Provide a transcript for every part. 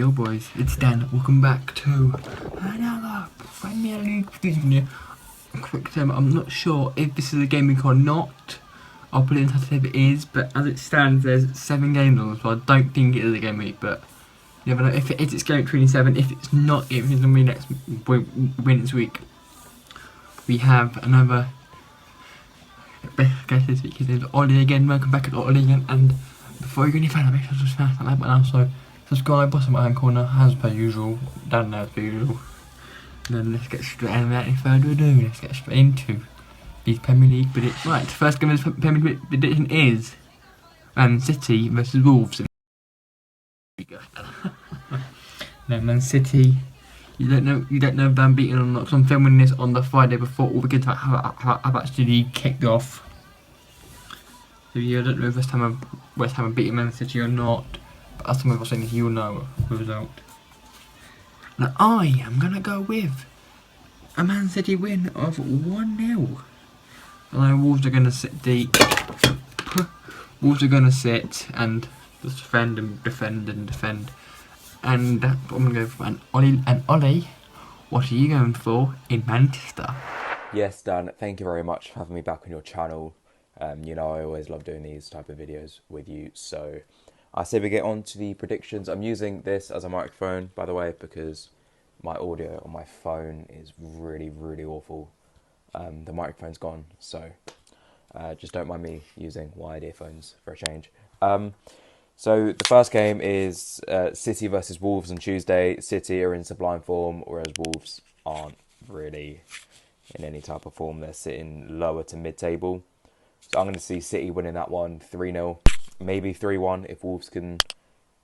Yo boys, it's Dan. Welcome back to another Premier League video. Quick time, I'm not sure if this is a game week or not. I'll put it in Saturday if it is, but as it stands there's 7 games on, so I don't think it is a game week, but you never know. If it is, it's game week 27. If it's not, it's going to be next week. We have another best guest this week. His name's Ollie again. Welcome back to Ollie again, and before you go any further, make sure to smash that like button also. Subscribe, bottom right hand corner, as per usual, down there as per usual. And then let's get straight in without any further ado, let's get straight into these Premier League predictions. Right, first game of the Premier League prediction is Man City versus Wolves. No, Man City, you don't know if they're beaten or not, because I'm filming this on the Friday before all the games have actually kicked off. So yeah, I don't know if West Ham have beaten Man City or not. As some of us saying, you'll know the result. Now I am gonna go with a Man City win of 1-0. And then Wolves are gonna sit deep. Wolves are gonna sit and just defend and defend and defend. And that's what I'm gonna go for. And Ollie, what are you going for in Manchester? Yes, Dan, thank you very much for having me back on your channel. You know, I always love doing these type of videos with you, so I say we get on to the predictions. I'm using this as a microphone, by the way, because my audio on my phone is really awful. The microphone's gone, so just don't mind me using wired earphones for a change. So the first game is City versus Wolves on Tuesday. City are in sublime form, whereas Wolves aren't really in any type of form. They're sitting lower to mid-table. So I'm going to see City winning that one 3-0. Maybe 3-1 if Wolves can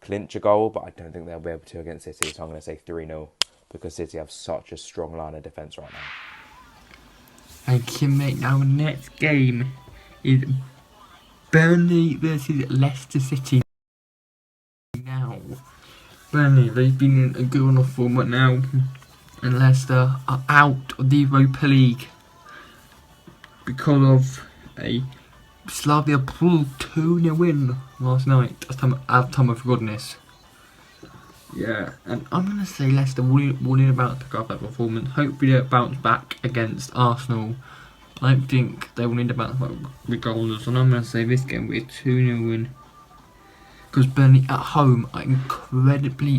clinch a goal, but I don't think they'll be able to against City, so I'm going to say 3-0 because City have such a strong line of defence right now. Thank you, mate. Now the next game is Burnley versus Leicester City. Now, Burnley, they've been in a good run of form right now, and Leicester are out of the Europa League because of a Slavia Prague 2-0 win last night. At time of goodness. Yeah, and I'm going to say Leicester will need about to pick up that performance. Hopefully they'll bounce back against Arsenal. I don't think they will need to bounce back regardless, and I'm going to say this game will be a 2-0 win. Because Burnley at home are incredibly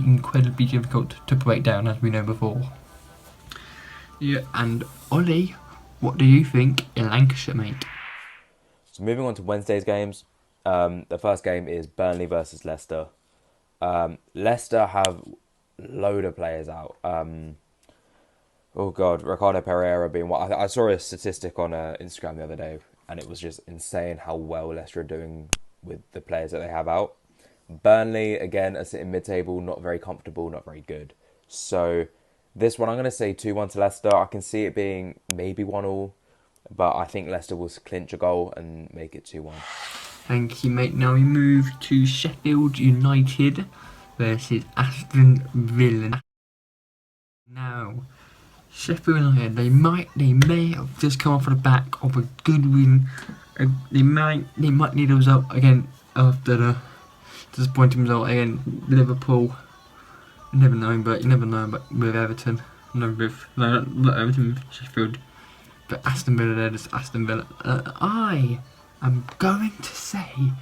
difficult to break down, as we know before. Yeah, and Ollie, what do you think in Lancashire, mate? So moving on to Wednesday's games, the first game is Burnley versus Leicester. Leicester have a load of players out. Oh God, Ricardo Pereira being one. I saw a statistic on Instagram the other day, and it was just insane how well Leicester are doing with the players that they have out. Burnley, again, are sitting mid-table, not very comfortable, not very good. So this one, I'm going to say 2-1 to Leicester. I can see it being maybe 1-1. But I think Leicester will clinch a goal and make it 2-1. Thank you, mate. Now we move to Sheffield United versus Aston Villa. Now, Sheffield United, they may have just come off the back of a good win. They might need a result again after the disappointing result against Liverpool. You never know, but with Everton. Not Everton, with Sheffield. But Aston Villa, they're just Aston Villa. I am going to say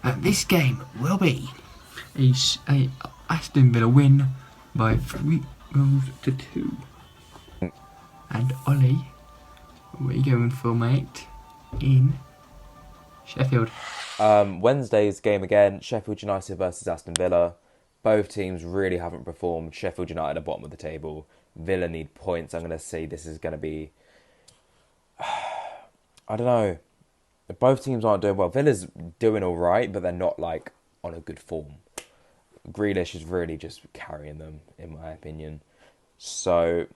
that this game will be a Aston Villa win by 3-2. And Ollie, what are you going for, mate, in Sheffield? Wednesday's game again, Sheffield United versus Aston Villa. Both teams really haven't performed. Sheffield United at the bottom of the table. Villa need points. I'm going to say this is going to be... I don't know. Both teams aren't doing well. Villa's doing all right, but they're not like on a good form. Grealish is really just carrying them, in my opinion. So,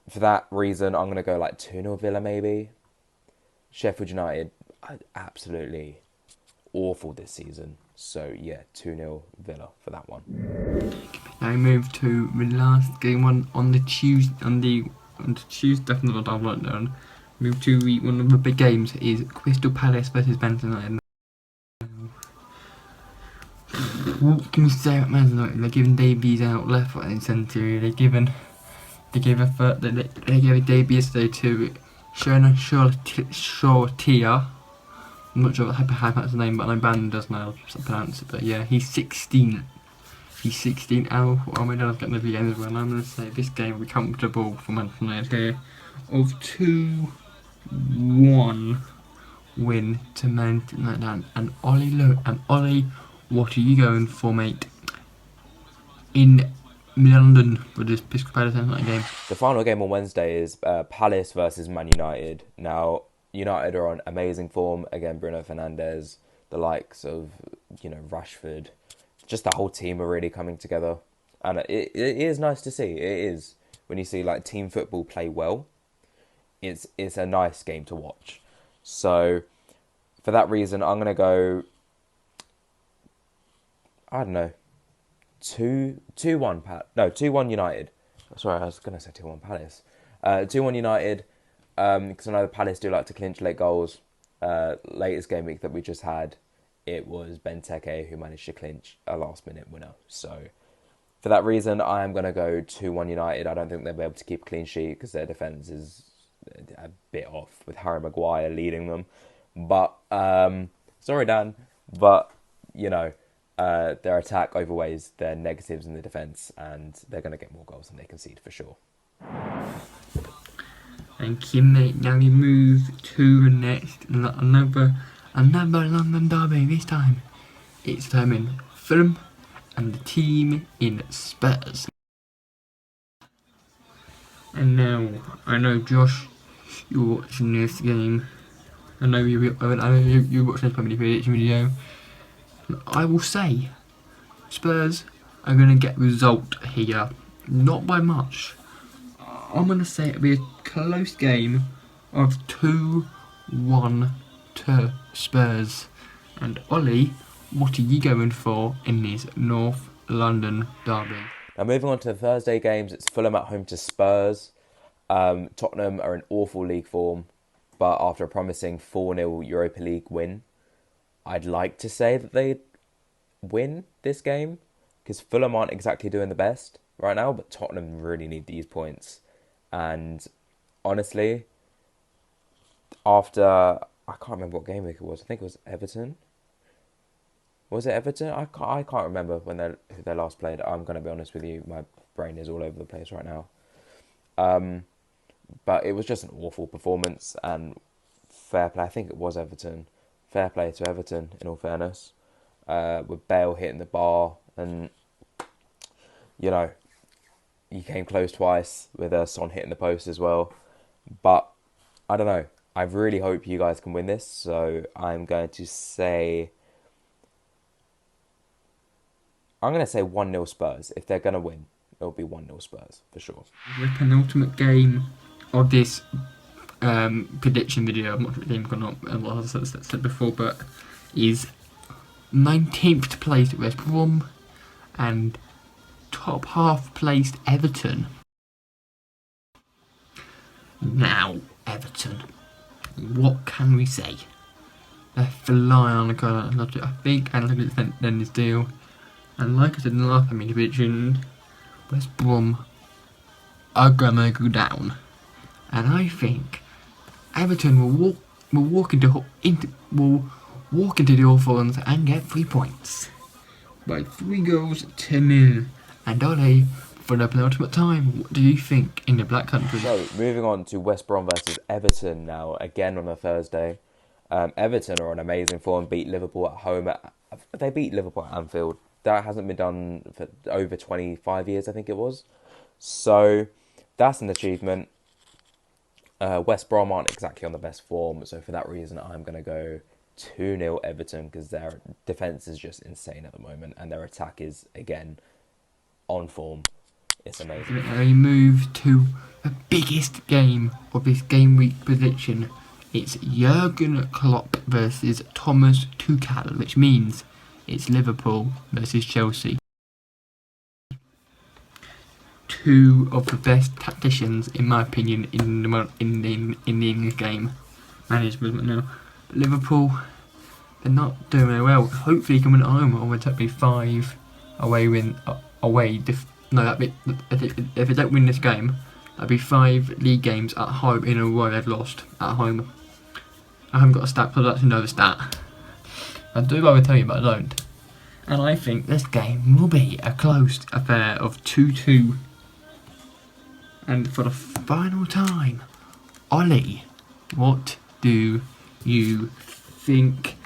for that reason, I'm going to go like 2-0 Villa maybe. Sheffield United are absolutely awful this season. So, yeah, 2-0 Villa for that one. Now we move to the last game on the Tuesday, definitely not down. Move to one of the big games is Crystal Palace versus Manchester United. What can we say about Man United? They're giving debuts out left, right, and centre. They gave a debut yesterday to Shona Shortia. I'm not sure how that's the name, but my band does know how to pronounce it. But yeah, he's 16. He's 16. I mean, I've got the games as well. And I'm going to say this game will be comfortable for Man United here, of 2-1 win to Man United. And Ollie, what are you going for, mate? In London for this Palace Night game. The final game on Wednesday is Palace versus Man United. Now, United are on amazing form. Again, Bruno Fernandes, the likes of, Rashford. Just the whole team are really coming together. And it is nice to see. It is. When you see like team football play well, it's a nice game to watch. So, for that reason, I'm going to go, I don't know, 2-1 United. Sorry, I was going to say 2-1 Palace. 2-1 United, because I know the Palace do like to clinch late goals. Latest game week that we just had, it was Benteke who managed to clinch a last-minute winner. So, for that reason, I am going to go 2-1 United. I don't think they'll be able to keep a clean sheet because their defence is a bit off with Harry Maguire leading them. But, sorry, Dan, but, their attack overweighs their negatives in the defence, and they're going to get more goals than they concede for sure. Thank you, mate. Now we move to the next, another London derby. This time, it's time in Fulham and the team in Spurs. And now, I know Josh, you're watching this game. I know you're watching this prediction video. I will say, Spurs are going to get a result here. Not by much. I'm going to say it'll be a close game of 2-1 to Spurs. And Ollie, what are you going for in this North London derby? Now moving on to the Thursday games, it's Fulham at home to Spurs. Tottenham are in awful league form, but after a promising 4-0 Europa League win, I'd like to say that they'd win this game, because Fulham aren't exactly doing the best right now, but Tottenham really need these points. And honestly, after, I can't remember what game week it was. I think it was Everton. Was it Everton? I can't remember who they last played. I'm going to be honest with you. My brain is all over the place right now. But it was just an awful performance, and fair play. I think it was Everton. Fair play to Everton, in all fairness. With Bale hitting the bar, and, he came close twice with Son hitting the post as well. But, I don't know. I really hope you guys can win this, so I'm going to say 1-0 Spurs. If they're going to win, it'll be 1-0 Spurs, for sure. The penultimate game of this prediction video, I'm not sure the game gone up, as I said before, but is 19th placed West Brom and top half placed Everton. Now, Everton, what can we say? They're flying on the corner. I think, and look at this deal. And like I said in the last prediction, West Brom are gonna go down, and I think Everton will walk into the Hawthorns and get 3 points by 3 goals to 0. And Ollie, for the penultimate time, what do you think in the Black Country? So moving on to West Brom versus Everton now, again on a Thursday. Everton are on amazing form. Beat Liverpool at home. They beat Liverpool at Anfield. That hasn't been done for over 25 years, I think it was. So that's an achievement. West Brom aren't exactly on the best form, so for that reason, I'm going to go 2-0 Everton, because their defence is just insane at the moment, and their attack is, again, on form. It's amazing. We move to the biggest game of this game week prediction. It's Jurgen Klopp versus Thomas Tuchel, which means it's Liverpool versus Chelsea. Two of the best tacticians, in my opinion, in the English game. Management now. Liverpool, they're not doing very well. Hopefully, coming at home, or would that be 5 away win away? No, that be if they don't win this game, that'd be 5 league games at home in a row they've lost at home. I haven't got a stat, but I'd like to know the stat. I do rather tell you, but I don't. And I think this game will be a close affair of 2-2. And for the final time, Ollie, what do you think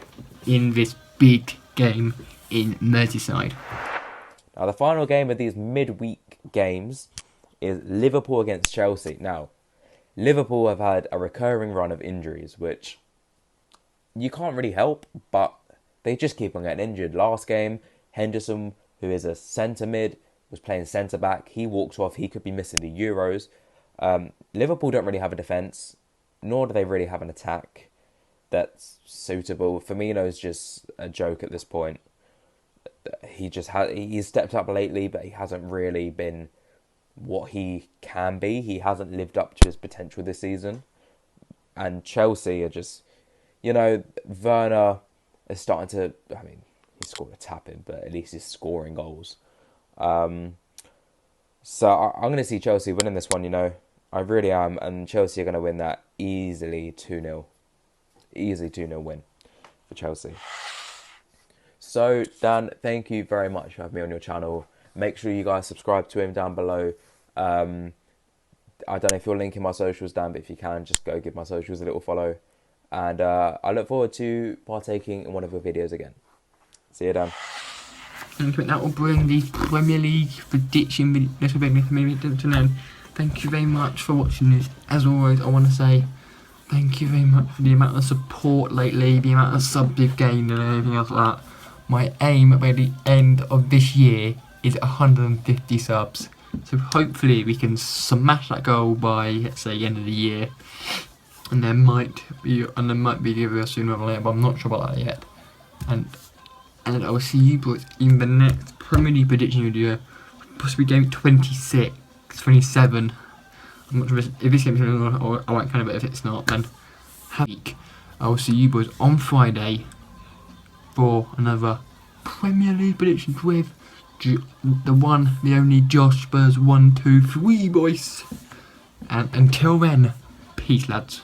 in this big game in Merseyside? Now, the final game of these midweek games is Liverpool against Chelsea. Now, Liverpool have had a recurring run of injuries, which you can't really help, but they just keep on getting injured. Last game, Henderson, who is a centre mid, was playing centre back. He walked off. He could be missing the Euros. Liverpool don't really have a defence, nor do they really have an attack that's suitable. Firmino's just a joke at this point. He's stepped up lately, but he hasn't really been what he can be. He hasn't lived up to his potential this season. And Chelsea are just, Werner is starting to, he scored a tap-in, but at least he's scoring goals. So I'm going to see Chelsea winning this one, I really am. And Chelsea are going to win that easily 2-0. Easily 2-0 win for Chelsea. So, Dan, thank you very much for having me on your channel. Make sure you guys subscribe to him down below. I don't know if you're linking my socials, Dan, but if you can, just go give my socials a little follow. And I look forward to partaking in one of your videos again. See you, Dan. And that will bring the Premier League prediction little bit to an end. Thank you very much for watching this. As always, I want to say thank you very much for the amount of support lately, the amount of subs you've gained and everything else like that. My aim by the end of this year is 150 subs. So hopefully we can smash that goal by, let's say, the end of the year. And there might be a video sooner or later, but I'm not sure about that yet. And I will see you boys in the next Premier League prediction video, possibly game 26, 27. I'm not sure if this game's going to, or I won't kind of, but if it's not, then have a week. I will see you boys on Friday for another Premier League predictions with the one, the only Josh Spurs 1, 2, 3 boys. And until then, peace lads.